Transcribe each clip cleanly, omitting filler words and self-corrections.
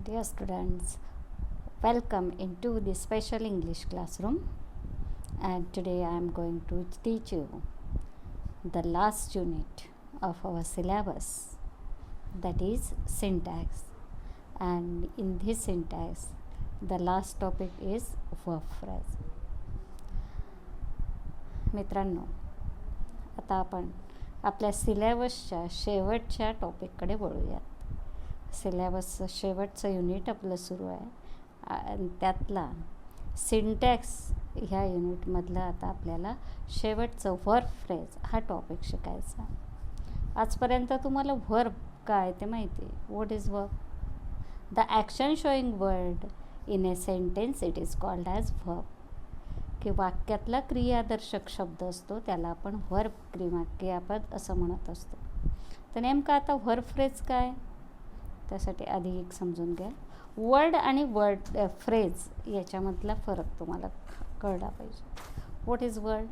Dear students, welcome into the special English classroom, and today I am going to teach you the last unit of our syllabus, that is syntax. And in this syntax the last topic is verb phrase. मित्रांनो, आता आपण आपल्या सिलेबसच्या शेवटच्या टॉपिककडे वळूयात. सिलेबसचं शेवटचं unit आपलं सुरू आहे आणि त्यातला सिंटॅक्स ह्या युनिटमधलं आता आपल्याला शेवटचं वर्ब फ्रेज हा टॉपिक शिकायचा. आजपर्यंत तुम्हाला वर्ब काय ते माहिती आहे. What is verb? The action showing word in A sentence it is called as verb. की वाक्यातला क्रियादर्शक शब्द असतो त्याला आपण वर्ब क्रियापद असं म्हणत असतो. तर नेमकं आता वर्ब फ्रेज काय, त्यासाठी आधी एक समजून घ्या. वर्ड आणि वर्ड फ्रेज याच्यामधला फरक तुम्हाला कळला पाहिजे. What is word?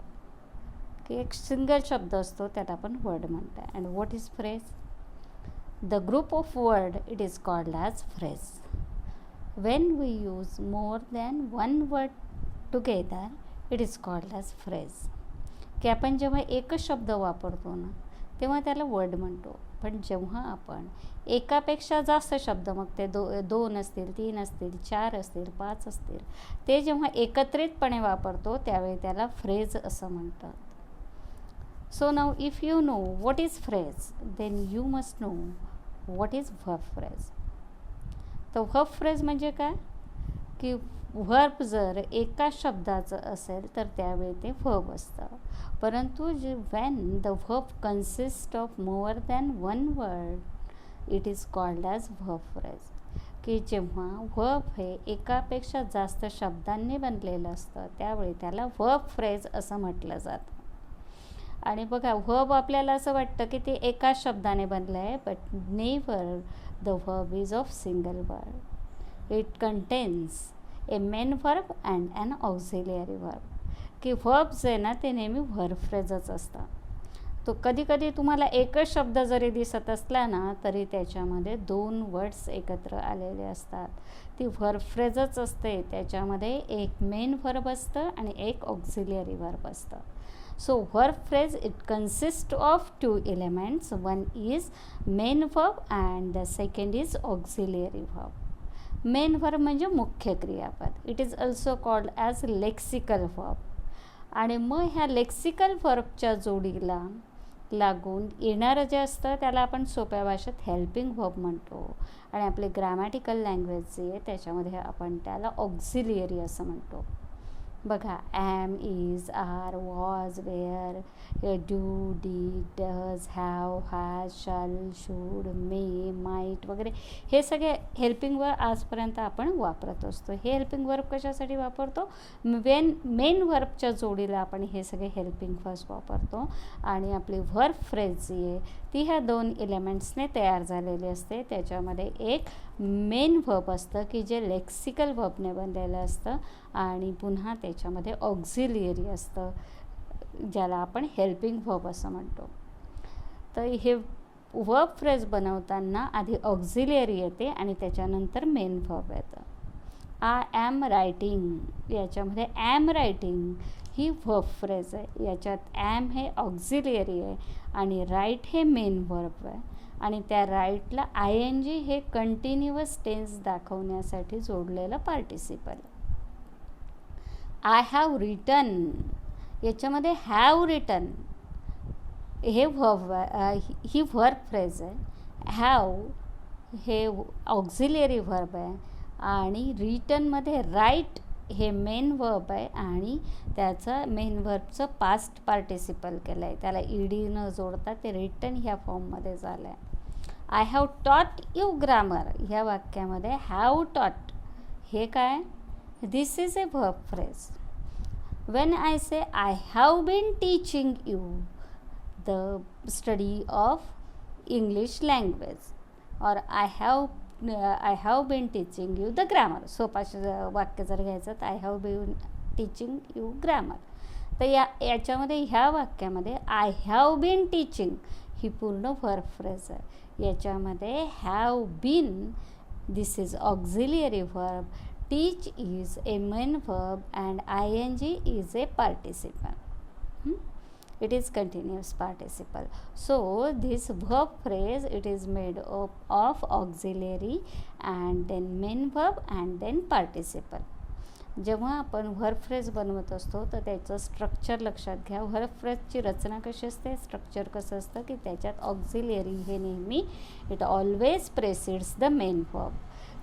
की एक सिंगल शब्द असतो त्याला आपण वर्ड म्हणतो. And what is phrase? The group of word it is called as phrase. When we use more than one word together it is called as phrase. की आपण जेव्हा एकच शब्द वापरतो ना तेव्हा त्याला वर्ड म्हणतो. पण जेव्हा आपण एकापेक्षा जास्त शब्द, मग ते दोन असतील, 3 असतील, 4 असतील, 5 असतील, ते जेव्हा एकत्रितपणे वापरतो त्यावेळी त्याला फ्रेज असं म्हणतात. So now if you know what is phrase then you must know what is verb phrase. तर वर्ब फ्रेज म्हणजे काय की वर्ब जर एका शब्दाचं असेल तर त्यावेळी ते वर्ब असतं. परंतु जे Wien the verb consist of more than one word it is called as verb phrase. की जेव्हा वर्ब हे एकापेक्षा जास्त शब्दांनी बनलेलं असतं त्यावेळी त्याला वर्ब फ्रेज असं म्हटलं जातं. आणि बघा, वर्ब आपल्याला असं वाटतं की ते एका शब्दाने बनलं आहे, but never the verb is of single word. It contains a main verb and an auxiliary verb. की वर्ब जे ना ते नेहमी वर्ब फ्रेजच असतात. तो कधीकधी तुम्हाला एकच शब्द जरी दिसत असला ना तरी त्याच्यामध्ये 2 वर्ड्स एकत्र आलेले असतात. ती वर्ब फ्रेजच असते. त्याच्यामध्ये एक मेन वर्ब असतं आणि एक ऑक्झिलियरी वर्ब असतं. So verb phrase it consist of 2 elements. One is main verb and the second is auxiliary verb. Main verb म्हणजे मुख्य क्रियापद. It is also called as lexical verb. आणि मग ह्या लेक्सिकल वर्बच्या जोडीला लागून येणारं जे असतं त्याला आपण सोप्या भाषेत हेल्पिंग वर्ब म्हणतो. आणि आपले ग्रॅमॅटिकल लँग्वेज जे आहे त्याच्यामध्ये आपण त्याला ऑक्झिलियरी असं म्हणतो. बघा, am, is, are, was, were, do, did, does, have, has, shall, should, may, might वगैरे हे सगळे हेल्पिंग वर्ब आजपर्यंत आपण वापरत असतो. हे हेल्पिंग वर्ब कशासाठी वापरतो? मेन वर्बच्या जोडीला आपण हे सगळे हेल्पिंग वर्ब्स वापरतो. आणि आपली वर्ब फ्रेज जी आहे ती ह्या 2 एलिमेंट्सने तयार झालेली असते. त्याच्यामध्ये एक मेन वर्ब असतं की जे लेक्सिकल वर्बने बनलेलं असतं आणि पुन्हा त्याच्यामध्ये ऑक्झिलियरी असतं ज्याला आपण हेल्पिंग वर्ब असं म्हणतो. तर हे वर्ब फ्रेज बनवताना आधी ऑक्झिलियरी येते आणि त्याच्यानंतर मेन वर्ब येतं. आय ॲम रायटिंग याच्यामध्ये am writing he verb phrase आहे. याच्यात ॲम हे ऑक्झिलियरी आहे आणि राईट हे मेन वर्ब आहे. आणि त्या राईटला ING हे कंटिन्युअस टेन्स दाखवण्यासाठी जोडलेलं पार्टिसिपल. आय हॅव रिटन याच्यामध्ये हॅव रिटन हे वर्ब ही वर्ब फ्रेज आहे. हॅव हे ऑक्झिलियरी वर्ब आहे आणि रिटनमध्ये राईट हे मेन वर्ब आहे आणि त्याचं मेन वर्बचं पास्ट पार्टिसिपल केलं आहे. त्याला ED न जोडता ते रिटन ह्या फॉर्ममध्ये झालं आहे. I have taught you grammar ह्या वाक्यामध्ये हॅव टॉट हे काय? This is a verb phrase. When I say I have been teaching you the study of English language or I have been teaching you the grammar. सोपा वाक्य जर घ्यायचं तर I have been teaching you grammar. तर याच्यामध्ये ह्या वाक्यामध्ये I have been teaching ही पूर्ण वर्ब फ्रेज आहे. याच्यामध्ये have been This is auxiliary verb. Teach is a main verb and ing is a participle. It is continuous participle. So this verb phrase, it is made up of auxiliary and then main verb and then participle. जेव्हा आपण verb phrase बनवत असतो तर त्याचं structure लक्षात घ्या. Verb फ्रेजची रचना कशी असते, स्ट्रक्चर कसं असतं की त्याच्यात ऑक्झिलियरी हे नेहमी it always precedes the main verb,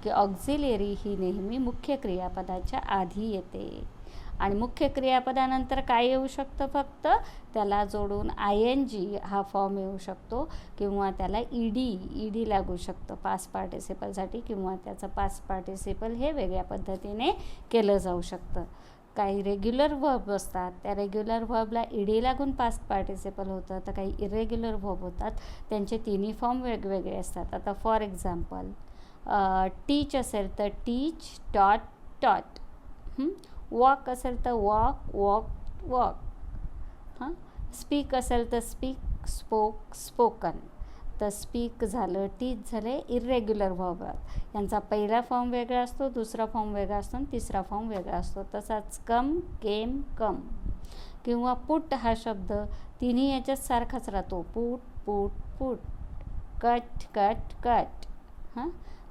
की ऑक्झिलियरी ही नेहमी मुख्य क्रियापदाच्या आधी येते आणि मुख्य क्रियापदानंतर काय येऊ शकतं, फक्त त्याला जोडून ING हा फॉर्म येऊ शकतो किंवा त्याला ईडी लागू शकतं पास्ट पार्टिसिपलसाठी, किंवा त्याचं पास्ट पार्टिसिपल हे वेगळ्या पद्धतीने केलं जाऊ शकतं. काही रेग्युलर व्हर्ब असतात, त्या रेग्युलर व्हर्बला ईडी लागून पास्ट पार्टिसिपल होतं, तर काही इरेग्युलर व्हर्ब होतात त्यांचे तिन्ही फॉर्म वेगवेगळे असतात. आता फॉर एक्झाम्पल टीच असेल तर टीच, टॉट, वॉक असेल तर वॉक, स्पीक असेल तर स्पोकन. तर स्पीक झालं, टीच झाले, इरेग्युलर व्हर्ब. यांचा पहिला फॉर्म वेगळा असतो, दुसरा फॉर्म वेगळा असतो आणि तिसरा फॉर्म वेगळा असतो. तसाच कम, कम किंवा पुट हा शब्द तिन्ही याच्यात सारखाच राहतो, पुट, कट.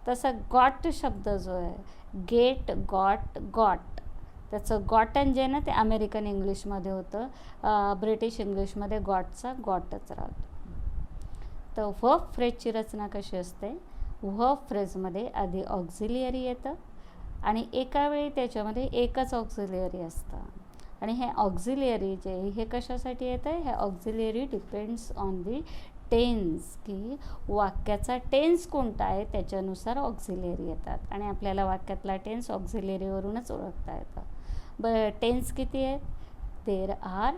तसं गॉट शब्द जो आहे, गेट, गॉट, त्याचं गॉटन जे ना ते अमेरिकन इंग्लिशमध्ये होतं, ब्रिटिश इंग्लिशमध्ये गॉटच राहतो. तर व्हर्ब फ्रेजची रचना कशी असते, व्हर्ब फ्रेजमध्ये आधी ऑक्झिलियरी येतं आणि एका वेळी त्याच्यामध्ये एकच ऑक्झिलियरी असतं. आणि हे ऑक्झिलियरी जे हे कशासाठी येतं, हे ऑक्झिलियरी डिपेंड्स ऑन दी टेन्स, की वाक्याचा टेन्स कोणता आहे त्याच्यानुसार ऑक्झिलियरी येतात आणि आपल्याला वाक्यातला टेन्स ऑक्झिलियरीवरूनच ओळखता येतं. टेन्स किती आहेत, there are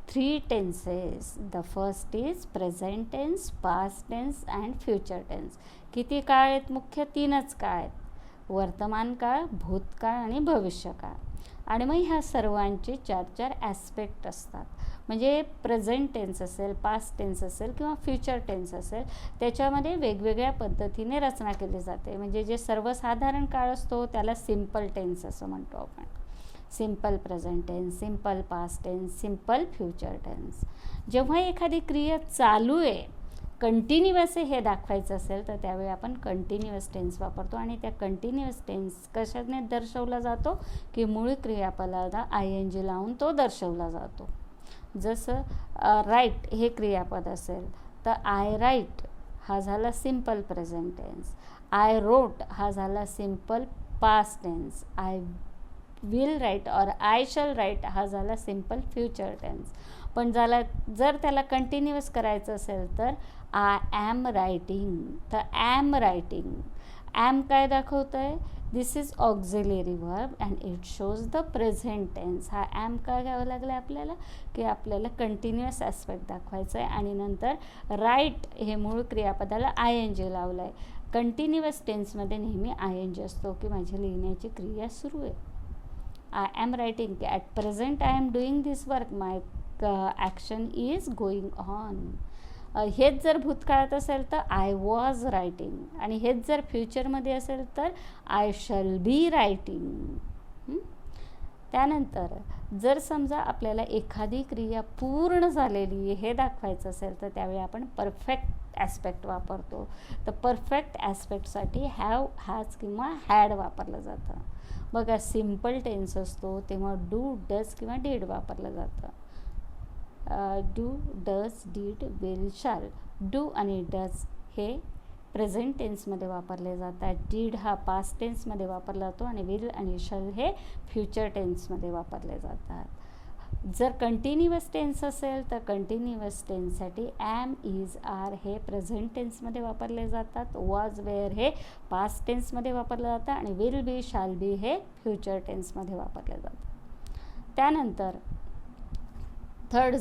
3 tenses. The first is present tense, past tense and future tense. किती काळ आहेत, मुख्य 3च काळ आहेत, वर्तमान काळ, भूतकाळ आणि भविष्यकाळ. आणि मग ह्या सर्वांचे 4 ॲस्पेक्ट असतात. म्हणजे प्रेझेंट टेन्स असेल, पास्ट टेन्स असेल किंवा फ्युचर टेन्स असेल, त्याच्यामध्ये वेगवेगळ्या पद्धतीने रचना केली जाते. म्हणजे जे सर्वसाधारण काळ असतो त्याला सिम्पल टेन्स असं म्हणतो आपण. Simple present tense, simple past tense, simple future tense. जेव्हा एखादी क्रिया चालू आहे, कंटिन्युअस हे दाखवायचं असेल तर त्यावेळी आपण कंटिन्युअस टेन्स वापरतो आणि त्या कंटिन्युअस टेन्स कशाने दर्शवला जातो, की मूळ क्रियापदाला ING लावून तो दर्शवला जातो. जसं राईट हे क्रियापद असेल तर आय राईट हा झाला simple present tense, I wrote हा झाला simple past tense, I will write or I shall write हा झाला सिम्पल फ्युचर टेन्स. पण जर त्याला कंटिन्युअस करायचं असेल तर आय ॲम रायटिंग, तर ॲम रायटिंग, ॲम काय दाखवतं आहे, this is auxiliary verb and it shows the present tense. हा ॲम काय घ्यावं लागलं आपल्याला, की आपल्याला कंटिन्युअस ॲस्पेक्ट दाखवायचं आहे आणि नंतर राईट हे मूळ क्रियापदाला ING लावलं आहे. कंटिन्युअस टेन्समध्ये नेहमी ING असतो, की माझी लिहिण्याची क्रिया सुरू आहे. आय ॲम रायटिंग, की at present I am doing this work, my action is going on. हेच जर भूतकाळात असेल तर आय वॉज रायटिंग, आणि हेच जर फ्युचरमध्ये असेल तर आय शॅल बी रायटिंग. त्यानंतर जर समजा आपल्याला एखादी क्रिया पूर्ण झालेली हे दाखवायचं असेल तर त्यावेळी आपण परफेक्ट ॲस्पेक्ट वापरतो. तर परफेक्ट ॲस्पेक्टसाठी हॅव, हॅज किंवा हॅड वापरलं जातं. बघा सिम्पल टेन्स असतो तेव्हा डू, डज किंवा डीड वापरलं जातं. डू, डज, डीड, विल, शाल. डू आणि डज हे प्रेझेंट टेन्समध्ये वापरले जातात, डीड हा पास्ट टेन्समध्ये वापरला जातो आणि विल आणि शल हे फ्युचर टेन्समध्ये वापरले जातात. जर कंटिन्युअस टेन्स असेल तर कंटिन्युअस टेन्ससाठी ॲम, इज, आर हे प्रेझेंट टेन्समध्ये वापरले जातात, वॉज, वेअर हे पास्ट टेन्समध्ये वापरलं जातं आणि विल बी, शाल बी हे फ्युचर टेन्समध्ये वापरले जातं. त्यानंतर थर्ड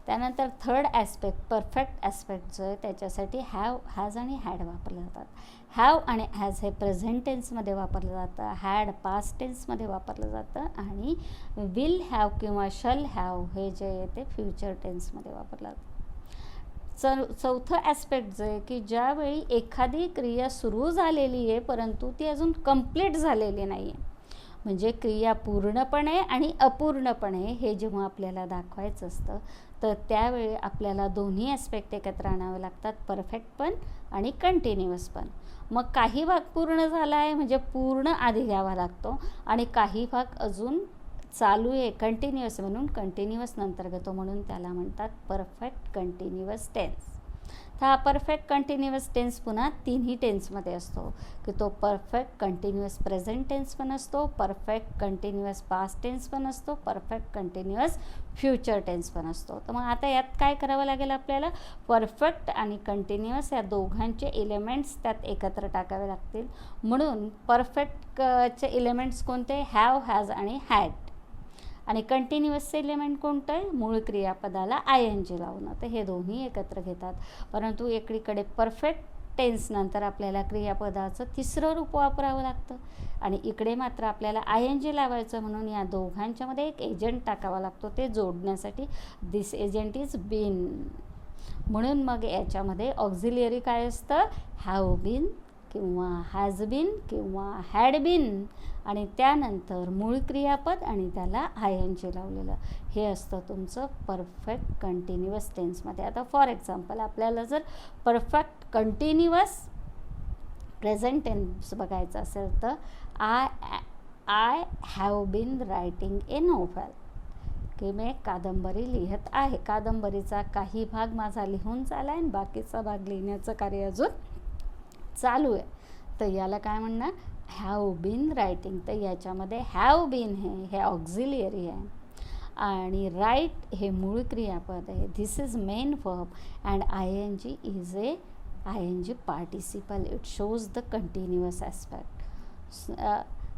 त्यानंतर थर्ड ॲस्पेक्ट, परफेक्ट ॲस्पेक्ट जो आहे त्याच्यासाठी हॅव, हॅज आणि हॅड वापरले जातात. हॅव आणि हॅज हे प्रेझेंट टेन्समध्ये वापरलं जातं, हॅड पास्ट टेन्समध्ये वापरलं जातं आणि विल हॅव किंवा शल हॅव हे जे आहे ते फ्युचर टेन्समध्ये वापरलं जातं. चौथं ॲस्पेक्ट जे आहे की ज्यावेळी एखादी क्रिया सुरू झालेली आहे परंतु ती अजून कंप्लीट झालेली नाही आहे, म्हणजे क्रिया पूर्णपणे आणि अपूर्णपणे हे जेव्हा आपल्याला दाखवायचं असतं तर त्यावेळी आपल्याला दोन्ही ॲस्पेक्ट एकत्र आणावे लागतात, परफेक्ट पण आणि कंटिन्युअस पण. मग काही भाग पूर्ण झाला आहे म्हणजे पूर्ण आधी घ्यावा लागतो आणि काही भाग अजून चालू आहे कंटिन्युअस म्हणून कंटिन्युअस नंतर घेतो, म्हणून त्याला म्हणतात परफेक्ट कंटिन्युअस टेन्स. तर हा परफेक्ट कंटिन्युअस टेन्स पुन्हा तिन्ही टेन्समध्ये असतो की तो परफेक्ट कंटिन्युअस प्रेझेंट टेन्स पण असतो, परफेक्ट कंटिन्युअस पास्ट टेन्स पण असतो, परफेक्ट कंटिन्युअस फ्युचर टेन्स पण असतो. तर मग आता यात काय करावं लागेल आपल्याला, परफेक्ट आणि कंटिन्युअस या दोघांचे एलिमेंट्स त्यात एकत्र टाकावे लागतील. म्हणून परफेक्टचे एलिमेंट्स कोणते, हॅव, हॅज आणि हॅड. आणि कंटिन्युअसचे एलिमेंट कोणतं आहे, मूळ क्रियापदाला ING लावणं. तर हे दोन्ही एकत्र घेतात. परंतु एकीकडे परफेक्ट टेन्सनंतर आपल्याला क्रियापदाचं तिसरं रूप वापरावं लागतं आणि इकडे मात्र आपल्याला ING लावायचं, म्हणून या दोघांच्यामध्ये एक एजंट टाकावा लागतो ते जोडण्यासाठी. दिस एजंट इज बीन. म्हणून मग याच्यामध्ये ऑक्झिलियरी काय असतं, हॅव बीन किंवा हॅज बीन किंवा हॅड बीन आणि त्यानंतर मूळ क्रियापद आणि त्याला ING लावलेलं, हे असतं तुमचं परफेक्ट कंटिन्युअस टेन्समध्ये. आता फॉर एक्झाम्पल आपल्याला जर परफेक्ट कंटिन्युअस प्रेझेंट टेन्स बघायचं असेल तर I have been writing a novel, की मी कादंबरी लिहित आहे. कादंबरीचा काही भाग माझा लिहून झाला आहे आणि बाकीचा भाग लिहिण्याचं कार्य अजून चालू आहे. तर याला काय म्हणणार, हॅव बीन रायटिंग. तर याच्यामध्ये हॅव बीन हे ऑक्झिलियरी आहे आणि राईट हे मूळ क्रियापद आहे. This is main verb and ING is a ING participle. It shows the continuous aspect.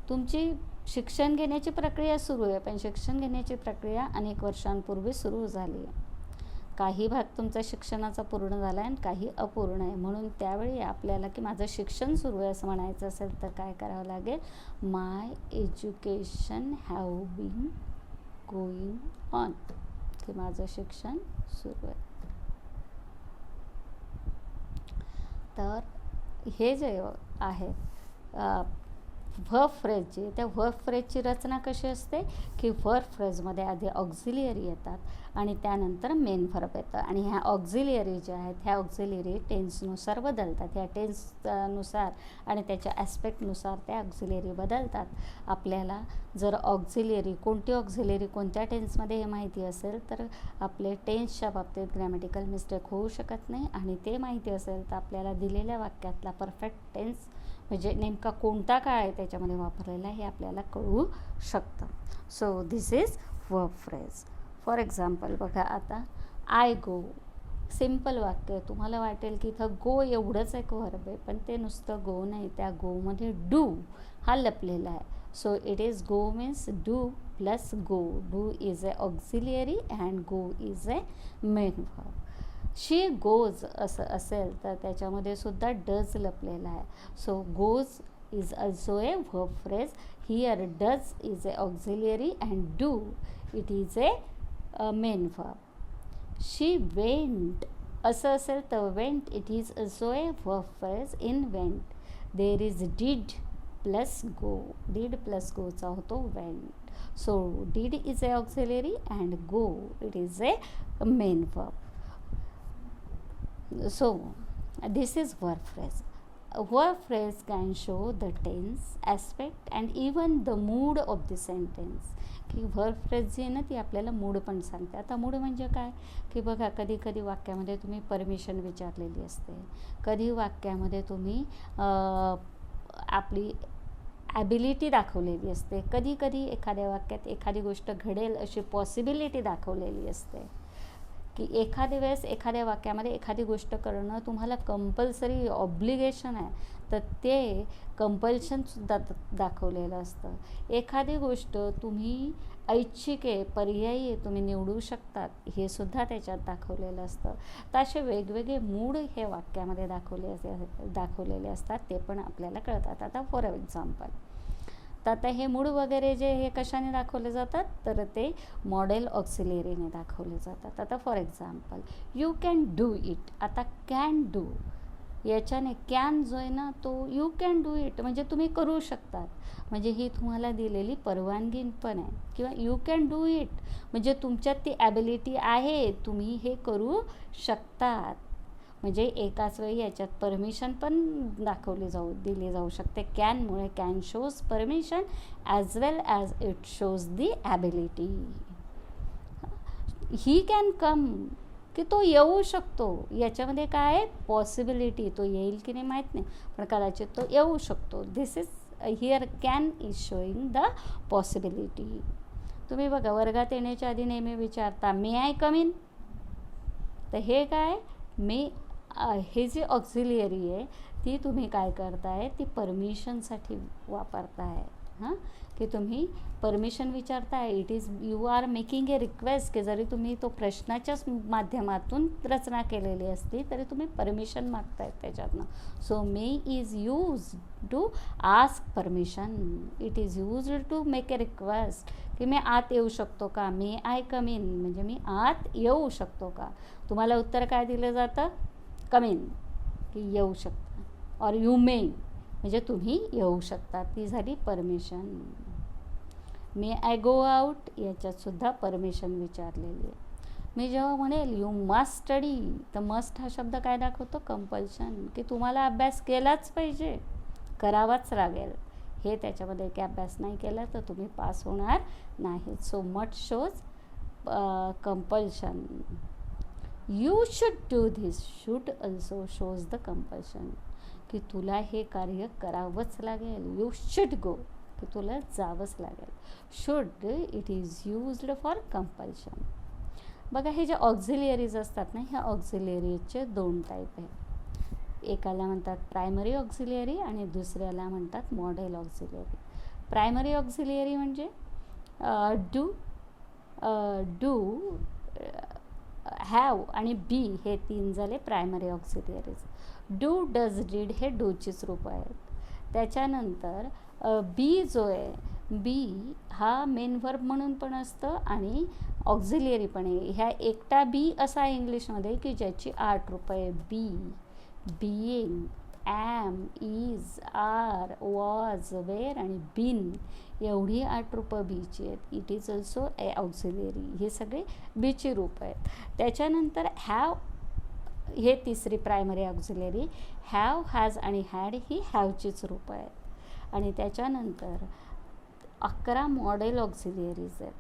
तुमची शिक्षण घेण्याची प्रक्रिया सुरू आहे, पण शिक्षण घेण्याची प्रक्रिया अनेक वर्षांपूर्वी सुरू झाली आहे. काही भाग तुमचा शिक्षणाचा पूर्ण झाला आहे आणि काही अपूर्ण आहे. म्हणून त्यावेळी आपल्याला की माझं शिक्षण सुरू आहे असं म्हणायचं असेल तर काय करावं लागेल, my education have been going on, की माझं शिक्षण सुरू आहे. तर हे जे आहे व्हर्ब फ्रेजची, त्या व्हर्ब फ्रेजची रचना कशी असते की व्हर्ब फ्रेजमध्ये आधी ऑक्झिलियरी येतात आणि त्यानंतर मेन व्हर्ब येतं आणि ह्या ऑक्झिलियरी ज्या आहेत ह्या ऑक्झिलियरी टेन्सनुसार बदलतात. ह्या टेन्सनुसार आणि त्याच्या ॲस्पेक्टनुसार त्या ऑक्झिलियरी बदलतात. आपल्याला जर ऑक्झिलियरी कोणती ऑक्झिलियरी कोणत्या टेन्समध्ये हे माहिती असेल तर आपले टेन्सच्या बाबतीत ग्रॅमॅटिकल मिस्टेक होऊ शकत नाही आणि ते माहिती असेल तर आपल्याला दिलेल्या वाक्यातला परफेक्ट टेन्स म्हणजे नेमका कोणता काळ आहे त्याच्यामध्ये वापरलेला हे आपल्याला कळू शकतं. So this is verb phrase. For example बघा आता आय गो, सिम्पल वाक्य. तुम्हाला वाटेल की इथं गो एवढंच एक वर्ब आहे, पण ते नुसतं गो नाही, त्या गोमध्ये डू हा लपलेला आहे. So it is go means do plus go. Do is a auxiliary and go is a main verb. She goes असं असेल तर त्याच्यामध्ये सुद्धा डज लपलेला आहे. So goes is also a verb phrase. Here does is a auxiliary and do it is a main verb. She went असं असेल तर went it is also a verb phrase in went. There is did plus go. Did plus गोचा होतो went. So did is a auxiliary and go it is a main verb. So this is verb phrase. A verb phrase can show the tense, aspect and even the mood of the sentence. की verb phrase जी आहे ना ती आपल्याला mood पण सांगते. आता mood म्हणजे काय की बघा कधी कधी वाक्यामध्ये तुम्ही परमिशन विचारलेली असते, कधी वाक्यामध्ये तुम्ही आपली ॲबिलिटी दाखवलेली असते, कधी कधी एखाद्या वाक्यात एखादी गोष्ट घडेल अशी पॉसिबिलिटी दाखवलेली असते की एखाद्या वेळेस एखाद्या वाक्यामध्ये एखादी गोष्ट करणं तुम्हाला कंपल्सरी ऑब्लिगेशन आहे तर ते कंपल्शनसुद्धा दाखवलेलं असतं. एखादी गोष्ट तुम्ही ऐच्छिक आहे, पर्यायी आहे, तुम्ही निवडू शकतात हे सुद्धा त्याच्यात दाखवलेलं असतं. तर असे वेगवेगळे मूड हे वाक्यामध्ये दाखवलेले असतात, ते पण आपल्याला कळतात. आता फॉर एक्झाम्पल तर आता हे मूड वगैरे जे हे कशाने दाखवले जातात, तर ते मॉडेल ऑक्सिलरीने दाखवले जातात. आता for example you can do it. आता कॅन डू याच्याने कॅन जो आहे ना, तो यू कॅन डू इट म्हणजे तुम्ही करू शकतात, म्हणजे ही तुम्हाला दिलेली परवानगी पण आहे. किंवा यू कॅन डू इट म्हणजे तुमच्यात ती ॲबिलिटी आहे, तुम्ही हे करू शकतात. म्हणजे एकाच वेळी याच्यात परमिशन पण दिली जाऊ शकते. कॅनमुळे can shows permission as well as it shows the ability. He can come की तो येऊ शकतो, याच्यामध्ये काय आहे, पॉसिबिलिटी. तो येईल की नाही माहीत नाही, पण कदाचित तो येऊ शकतो. This is here can is showing the possibility. तुम्ही बघा, वर्गात येण्याच्या आधी नेहमी विचारता मे आय कम इन. तर हे काय, मे हे जे ऑक्झिलियरी आहे ती तुम्ही काय करताय, ती परमिशनसाठी वापरताय. हां, की तुम्ही परमिशन विचारताय. It is you are making a request, की जरी तुम्ही तो प्रश्नाच्याच माध्यमातून रचना केलेली असती तरी तुम्ही परमिशन मागतायत त्याच्यातनं. So may is use to ask permission. It is use to make a request, की मी आत येऊ शकतो का. मे आय कम इन म्हणजे मी आत येऊ शकतो का. तुम्हाला उत्तर काय दिलं जातं, कम इन, की येऊ शकता. और यू मे म्हणजे तुम्ही येऊ शकता, ती झाली permission. May I go out याच्यातसुद्धा परमिशन विचारलेली आहे. मी जेव्हा म्हणेल यू मस्ट स्टडी, तर मस्ट हा शब्द काय दाखवतो, कंपल्शन, की तुम्हाला अभ्यास केलाच पाहिजे, करावाच लागेल. हे त्याच्यामध्ये की अभ्यास नाही केला तर तुम्ही पास होणार नाही. So must shows compulsion. You should do this, should also shows the compulsion, की तुला हे कार्य करावंच लागेल. यू शुड गो, की तुला जावंच लागेल. Should it is used for compulsion. बघा, हे जे ऑक्झिलियरीज असतात ना, ह्या ऑक्झिलियरीचे दोन टाईप आहेत. एकाला म्हणतात प्रायमरी ऑक्झिलियरी आणि दुसऱ्याला म्हणतात मॉडेल ऑक्झिलियरी. प्रायमरी ऑक्झिलियरी म्हणजे डू हॅव आणि बी हे तीन झाले प्रायमरी ऑक्झिलियरीज. डू, डज, डीड हे डूचीच रूपं आहेत. त्याच्यानंतर बी जो आहे, बी हा मेन वर्ब म्हणून पण असतं आणि ऑक्झिलियरी पण आहे. ह्या एकटा बी असा इंग्लिशमध्ये की ज्याची 8 रूपं आहे. Be, being, am, is, are, was, were आणि बीन एवढी 8 रूपं बीची आहेत. It is also a auxiliary. हे सगळे बीची रूपं आहेत. त्याच्यानंतर हॅव हे तिसरी प्रायमरी ऑक्झिलियरी. हॅव, हॅज आणि हॅड ही हॅवचीच रूपं आहेत. आणि त्याच्यानंतर 11 मॉडेल ऑक्झिलियरीज आहेत.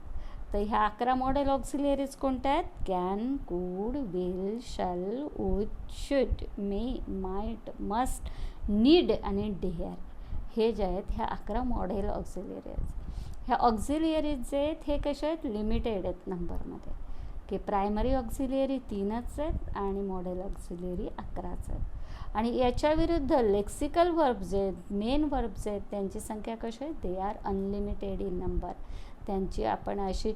तर ह्या 11 मॉडेल ऑक्झिलियरीज कोणत्या आहेत, कॅन, कुड, will, shall, would, should, may, might, must, need आणि डेअर. हे जे आहेत ह्या 11 मॉडेल ऑक्झिलियरीज. ह्या ऑक्झिलियरीज जे आहेत हे कसे आहेत, लिमिटेड आहेत नंबरमध्ये, की प्रायमरी ऑक्झिलियरी 3च आहेत आणि मॉडेल ऑक्झिलियरी 11च आहेत. आणि याच्या विरुद्ध लेक्सिकल वर्ब जे आहेत, मेन वर्ब जे आहेत, त्यांची संख्या कशी आहे, they are unlimited in number. त्यांची आपण अशी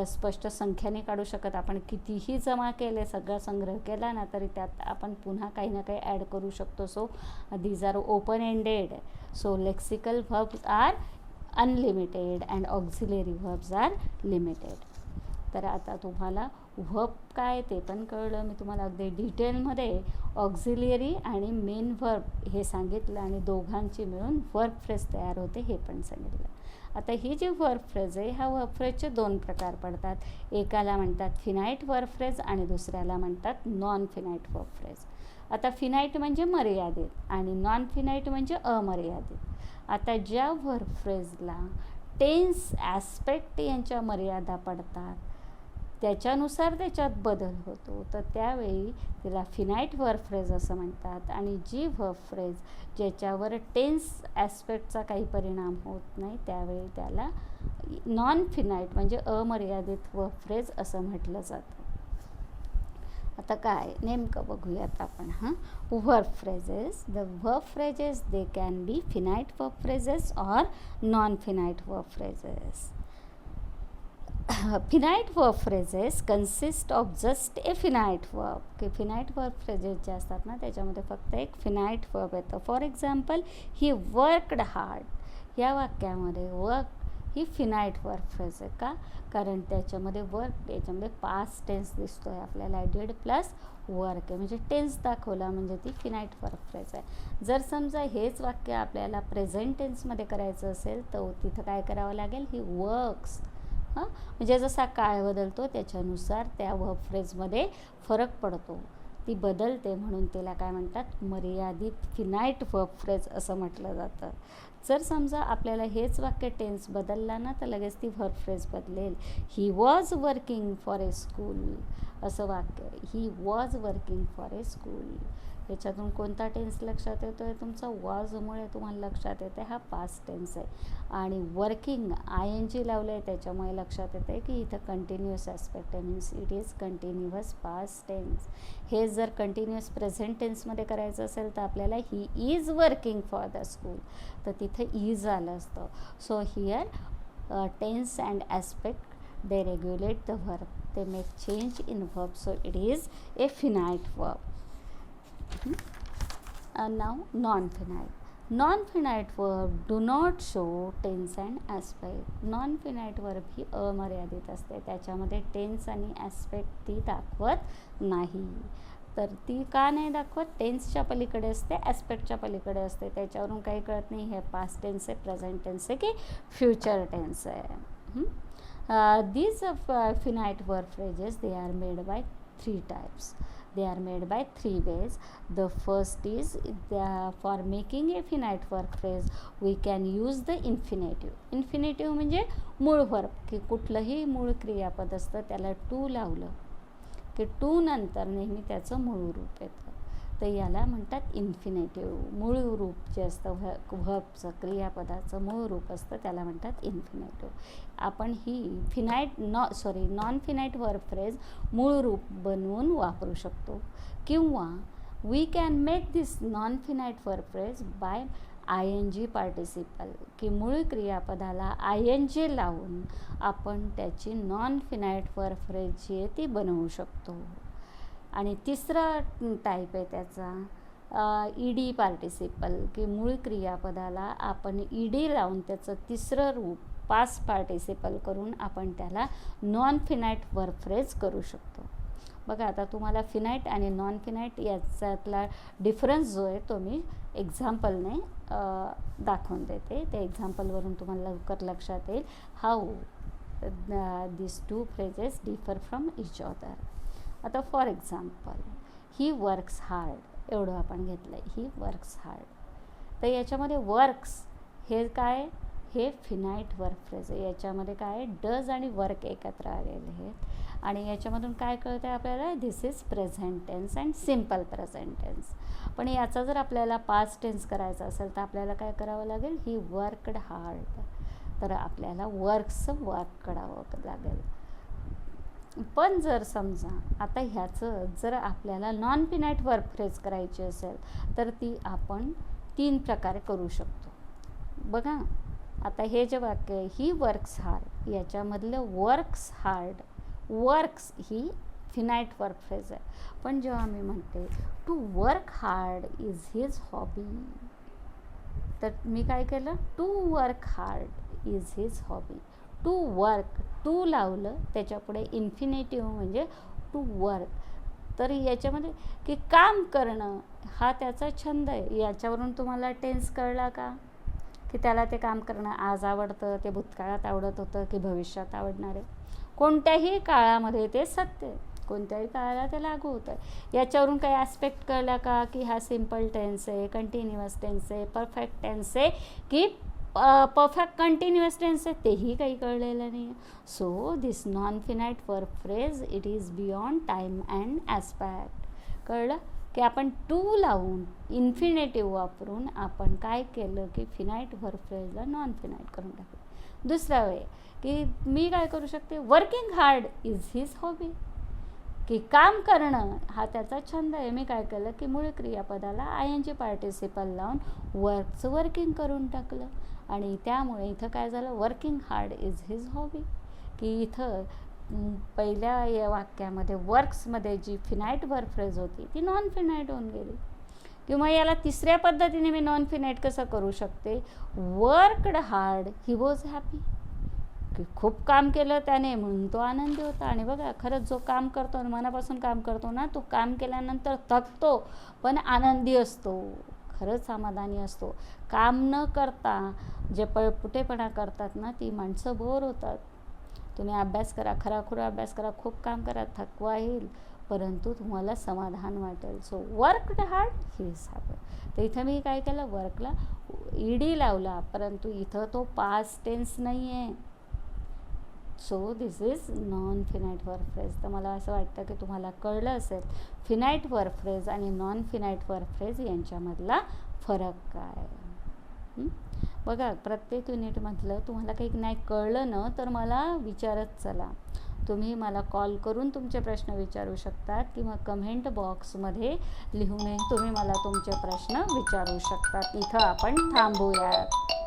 स्पष्ट संख्याने काढू शकत. आपण कितीही जमा केले, सगळा संग्रह केला ना, तरी त्यात आपण पुन्हा काही ना काही ॲड करू शकतो. So these are open ended. So lexical verbs are unlimited and auxiliary verbs are limited. तर आता तुम्हाला वर्ब काय ते पण कळलं. मी तुम्हाला अगदी डिटेलमध्ये ऑक्झिलियरी आणि मेन वर्ब हे सांगितलं आणि दोघांची मिळून वर्ब फ्रेज तयार होते हे पण सांगितलं. आता ही जी वर्ब फ्रेज आहे, ह्या वर्ब फ्रेजचे 2 प्रकार पडतात. एकाला म्हणतात फिनाईट वर्ब फ्रेज आणि दुसऱ्याला म्हणतात नॉन फिनाईट वर्ब फ्रेज. आता फिनाईट म्हणजे मर्यादित आणि नॉन फिनाईट म्हणजे अमर्यादित. आता ज्या वर्ब फ्रेजला टेन्स, ॲस्पेक्ट यांच्या मर्यादा पडतात, त्याच्यानुसार त्याच्यात बदल होतो, तर त्यावेळी तिला फिनाईट वर्ब फ्रेज असं म्हणतात. आणि जी वर्ब फ्रेज ज्याच्यावर टेन्स, ॲस्पेक्टचा काही परिणाम होत नाही, त्यावेळी त्याला नॉन फिनाईट म्हणजे अमर्यादित वर्ब फ्रेज असं म्हटलं जातं. आता काय नेमकं बघूयात आपण. Verb phrases. The verb phrases they can be finite verb phrases or non finite verb phrases. Finite verb phrases consist of just a finite verb. की फिनाईट वर्ब फ्रेजेस जे असतात ना, त्याच्यामध्ये फक्त एक फिनाईट वर्ब येतं. For example, he worked hard. या वाक्यामध्ये वर्क ही फिनाईट वर्ब फ्रेज आहे. का? कारण त्याच्यामध्ये वर्क, याच्यामध्ये पास्ट टेन्स दिसतो आहे आपल्याला. डिड प्लस वर्क आहे म्हणजे टेन्स दाखवला म्हणजे ती फिनाईट वर्ब फ्रेज आहे. जर समजा हेच वाक्य आपल्याला प्रेझेंट टेन्समध्ये करायचं असेल तर तिथं काय करावं लागेल? He works. म्हणजे जसा काळ बदलतो त्याच्यानुसार त्या वर्ब फ्रेजमध्ये फरक पडतो, ती बदलते, म्हणून तिला काय म्हणतात? मर्यादित फिनाईट वर्ब फ्रेज असं म्हटलं जातं. जर समजा आपल्याला हेच वाक्य टेन्स बदलला ना तर लगेच ती वर्ब फ्रेज बदलेल. He was working for a school असं वाक्य. He was working for a school. याच्यातून कोणता टेन्स लक्षात येतो आहे? तुमचा वॉजमुळे तुम्हाला लक्षात येते हा पास्ट टेन्स आहे. आणि वर्किंग ING लावलं आहे त्याच्यामुळे लक्षात येतं आहे की इथं कंटिन्युअस ॲस्पेक्ट आहे, means it is continuous past tense. हे जर कंटिन्युअस प्रेझेंट टेन्समध्ये करायचं असेल तर आपल्याला ही is working for the school, तर तिथं इज आलं असतं. So here tense and aspect they regulate the verb, they make change in verb, so it is a finite verb. Now non-finite verb do not show tense and aspect. non-finite verb ही अमर्यादित असते, त्याच्यामध्ये tense आणि aspect ती दाखवत नाही. तर ती का नाही दाखवत? टेन्सच्या पलीकडे असते, ॲस्पेक्टच्या पलीकडे असते, त्याच्यावरून काही कळत नाही हे पास्ट टेन्स आहे, प्रेझेंट टेन्स आहे की फ्युचर टेन्स आहे. These finite verb phrases, they are made by 3 types. They are made by 3 ways. The first is for making a finite verb phrase we can use the infinitive. Infinitive म्हणजे मूळ verb, की कुठलंही मूळ क्रियापद असतं त्याला to लावलं की टू नंतर नेहमी त्याचं मूळ रूप येतं, तर याला म्हणतात इन्फिनेटिव्ह. मूळ रूप जे असतं व्हर्बचं, क्रियापदाचं मूळ रूप असतं त्याला म्हणतात इन्फिनेटिव्ह. आपण ही नॉन फिनाईट वर्ब फ्रेज मूळ रूप बनवून वापरू शकतो, किंवा we can make this non finite verb phrase by ING participle, की मूळ क्रियापदाला ING लावून आपण त्याची नॉन फिनाईट वर्ब फ्रेज जी आहे ती बनवू शकतो. आणि तिसरा टाईप आहे त्याचा ED पार्टिसिपल, की मूळ क्रियापदाला आपण ED लावून त्याचं तिसरं रूप पास्ट पार्टिसिपल करून आपण त्याला नॉन फिनाईट वर्ब फ्रेज करू शकतो. बघा आता तुम्हाला फिनाईट आणि नॉन फिनाईट याच्यातला डिफरन्स जो आहे तो मी एक्झाम्पलने दाखवून देते. त्या एक्झाम्पलवरून तुम्हाला लवकर लक्षात येईल how this 2 phrases differ from each other. आता for example, he works hard एवढं आपण घेतलं आहे, ही वर्क्स हार्ड. तर याच्यामध्ये वर्क्स हे काय? हे फिनाईट वर्ब फ्रेज आहे. याच्यामध्ये काय? डज आणि वर्क एकत्र आलेले आहेत. आणि याच्यामधून काय कळतं आहे आपल्याला? This is present tense and simple present tense. पण याचा जर आपल्याला पास्ट टेन्स करायचा असेल तर आपल्याला काय करावं लागेल? ही वर्कड हार्ड, तर आपल्याला वर्क्सचं वर्क करावं लागेल. पण जर समजा आता ह्याचं जर आपल्याला नॉन फिनाईट वर्ब फ्रेज करायची असेल तर ती आपण 3 प्रकारे करू शकतो. बघा आता हे जे वाक्य आहे, ही वर्क्स हार्ड, याच्यामधलं वर्क्स हार्ड, वर्क्स ही फिनाईट वर्ब फ्रेज आहे. पण जेव्हा मी म्हणते to work hard is his hobby, तर मी काय केलं? To work hard is his hobby. To work, to लावलं त्याच्यापुढे इन्फिनेटिव्ह म्हणजे टू वर्क. तर याच्यामध्ये की काम करणं हा त्याचा छंद आहे. याच्यावरून तुम्हाला टेन्स कळला का? की त्याला ते काम करणं आज आवडतं, ते भूतकाळात आवडत होतं की भविष्यात आवडणार आहे. कोणत्याही काळामध्ये ते सत्य आहे, कोणत्याही काळाला ते लागू होतं आहे. याच्यावरून काही ॲस्पेक्ट कळला का? की हा सिम्पल टेन्स आहे, कंटिन्युअस टेन्स आहे, परफेक्ट टेन्स आहे की परफेक्ट कंटिन्युअस टेन्स आहे, तेही काही कळलेलं नाही आहे. So this non finite verb phrase it is beyond time and aspect. कळलं की आपण टू लावून इन्फिनेटिव्ह वापरून आपण काय केलं की फिनाईट वर्ब फ्रेजला नॉन फिनाईट करून टाकलं. दुसरा वे की मी काय करू शकते? Working hard is his hobby, की काम करणं हा त्याचा छंद आहे. मी काय केलं की मूळ क्रियापदाला ING पार्टिसिपल लावून वर्कचं वर्किंग करून टाकलं, आणि त्यामुळे इथं काय झालं? Working hard is his hobby. की इथं पहिल्या या वाक्यामध्ये वर्क्समध्ये जी फिनाईट वर्ब फ्रेज होती ती नॉन फिनाईट होऊन गेली. किंवा याला तिसऱ्या पद्धतीने मी नॉन फिनाईट कसं करू शकते, worked hard he was happy, की खूप काम केलं त्याने म्हणून तो आनंदी होता. आणि बघा खरंच जो काम करतो मनापासून काम करतो ना, तो काम केल्यानंतर थकतो पण आनंदी असतो, खरंच समाधानी असतो. काम न करता जे पळपुटेपणा करतात ना, ती माणसं बोर होतात. तुम्ही अभ्यास करा, खराखुरा अभ्यास करा, खूप काम करा, थकवा येईल, परंतु तुम्हाला समाधान वाटेल. So worked hard he is happy. तर इथं मी काय केलं, वर्कला ईडी लावला, परंतु इथं तो पास्ट टेन्स नाही आहे. So this is non finite verb phrase. तर मला असं वाटतं की तुम्हाला कळलं असेल फिनाईट वर्ब फ्रेज आणि नॉन फिनाईट वर्ब फ्रेज यांच्यामधला फरक काय. बघा प्रत्येक युनिटमधलं तुम्हाला काही नाही कळलं ना, तर मला विचारत चला. तुम्ही मला कॉल करून तुमचे प्रश्न विचारू शकतात किंवा कमेंट बॉक्समध्ये लिहूनही तुम्ही मला तुमचे प्रश्न विचारू शकतात. इथं आपण थांबूयात.